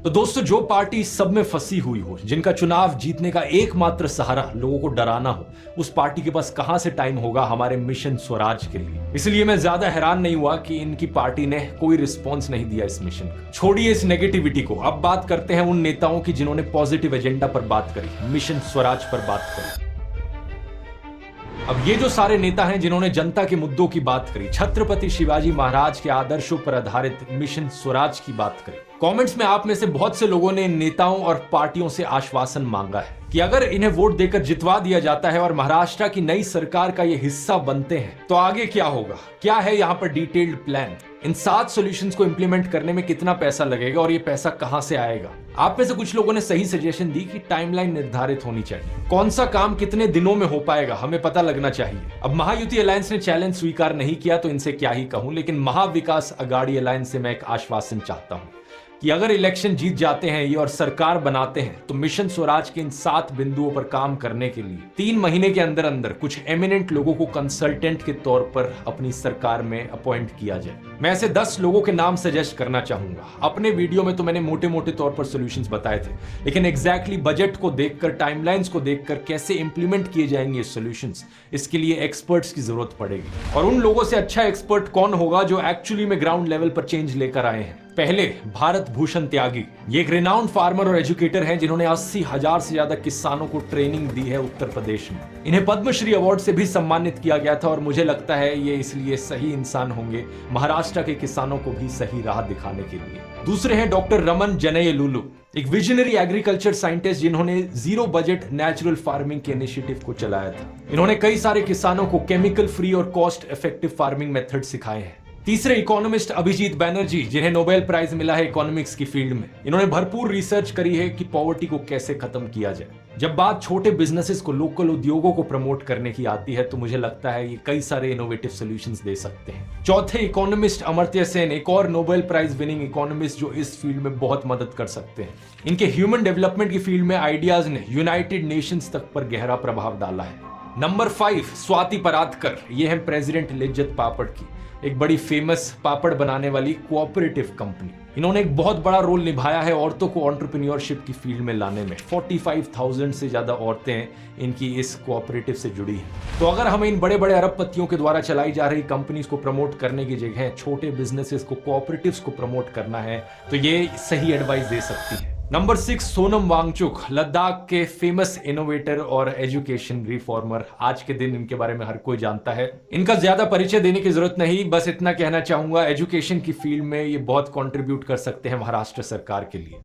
तो दोस्तों, जो पार्टी सब में फंसी हुई हो, जिनका चुनाव जीतने का एकमात्र सहारा लोगों को डराना हो, उस पार्टी के पास कहां से टाइम होगा हमारे मिशन स्वराज के लिए। इसलिए मैं ज्यादा हैरान नहीं हुआ कि इनकी पार्टी ने कोई रिस्पॉन्स नहीं दिया इस मिशन का। छोड़िए इस नेगेटिविटी को, अब बात करते हैं उन नेताओं की जिन्होंने पॉजिटिव एजेंडा पर बात करी, मिशन स्वराज पर बात करी। अब ये जो सारे नेता हैं जिन्होंने जनता के मुद्दों की बात करी, छत्रपति शिवाजी महाराज के आदर्शों पर आधारित मिशन स्वराज की बात करी, कमेंट्स में आप में से बहुत से लोगों ने इन नेताओं और पार्टियों से आश्वासन मांगा है कि अगर इन्हें वोट देकर जितवा दिया जाता है और महाराष्ट्र की नई सरकार का ये हिस्सा बनते हैं तो आगे क्या होगा, क्या है यहाँ पर डिटेल्ड प्लान, इन 7 सॉल्यूशंस को इंप्लीमेंट करने में कितना पैसा लगेगा और ये पैसा कहां से आएगा। आप में से कुछ लोगों ने सही सजेशन दी कि टाइमलाइन निर्धारित होनी चाहिए, कौन सा काम कितने दिनों में हो पाएगा हमें पता लगना चाहिए। अब महायुति अलायंस ने चैलेंज स्वीकार नहीं किया तो इनसे क्या ही कहूं, लेकिन महाविकास अघाड़ी अलायंस से मैं एक आश्वासन चाहता हूं कि अगर इलेक्शन जीत जाते हैं ये और सरकार बनाते हैं तो मिशन स्वराज के इन 7 बिंदुओं पर काम करने के लिए 3 महीने के अंदर अंदर कुछ एमिनेंट लोगों को कंसल्टेंट के तौर पर अपनी सरकार में अपॉइंट किया जाए। मैं ऐसे 10 लोगों के नाम सजेस्ट करना चाहूंगा। अपने वीडियो में तो मैंने मोटे मोटे तौर पर सॉल्यूशंस बताए थे, लेकिन एग्जैक्टली बजट को देखकर, टाइमलाइंस को देखकर कैसे इंप्लीमेंट किए जाएंगे ये सॉल्यूशंस, इसके लिए एक्सपर्ट्स की जरूरत पड़ेगी। और उन लोगों से अच्छा एक्सपर्ट कौन होगा जो एक्चुअली में ग्राउंड लेवल पर चेंज लेकर आए हैं। पहले भारत भूषण त्यागी, ये एक रिनाउंड फार्मर और एजुकेटर हैं जिन्होंने 80,000 से ज्यादा किसानों को ट्रेनिंग दी है उत्तर प्रदेश में। इन्हें पद्मश्री अवार्ड से भी सम्मानित किया गया था और मुझे लगता है ये इसलिए सही इंसान होंगे महाराष्ट्र के किसानों को भी सही राह दिखाने के लिए। दूसरे हैं डॉक्टर रमन जनयलुलु, एक विजनरी एग्रीकल्चर साइंटिस्ट जिन्होंने जीरो बजट नेचुरल फार्मिंग के इनिशिएटिव को चलाया था। इन्होंने कई सारे किसानों को केमिकल फ्री और कॉस्ट इफेक्टिव फार्मिंग मेथड सिखाए हैं। तीसरे इकोनॉमिस्ट अभिजीत बैनर्जी, जिन्हें नोबेल प्राइज मिला है इकोनॉमिक्स की फील्ड में। इन्होंने भरपूर रिसर्च करी है कि पॉवर्टी को कैसे खत्म किया जाए। जब बात छोटे बिजनेसेस को, लोकल उद्योगों को प्रमोट करने की आती है तो मुझे लगता है ये कई सारे इनोवेटिव सॉल्यूशंस दे सकते हैं। चौथे इकोनॉमिस्ट अमर्त्य सेन, एक और नोबेल प्राइज विनिंग इकोनॉमिस्ट जो इस फील्ड में बहुत मदद कर सकते हैं। इनके ह्यूमन डेवलपमेंट की फील्ड में आइडियाज ने यूनाइटेड नेशंस तक पर गहरा प्रभाव डाला है। नंबर 5 स्वाति परातकर, ये है प्रेसिडेंट लिज्जत पापड़ की, एक बड़ी फेमस पापड़ बनाने वाली कोऑपरेटिव कंपनी। इन्होंने एक बहुत बड़ा रोल निभाया है औरतों को एंटरप्रेन्योरशिप की फील्ड में लाने में। 45,000 से ज्यादा औरतें इनकी इस कोऑपरेटिव से जुड़ी हैं। तो अगर हमें इन बड़े बड़े अरबपतियों के द्वारा चलाई जा रही कंपनीज को प्रमोट करने की जगह छोटे बिजनेसेस को, कोऑपरेटिव्स को प्रमोट करना है तो ये सही एडवाइस दे सकती है। नंबर 6 सोनम वांगचुक, लद्दाख के फेमस इनोवेटर और एजुकेशन रिफॉर्मर। आज के दिन इनके बारे में हर कोई जानता है, इनका ज्यादा परिचय देने की जरूरत नहीं, बस इतना कहना चाहूंगा एजुकेशन की फील्ड में ये बहुत कंट्रीब्यूट कर सकते हैं महाराष्ट्र सरकार के लिए।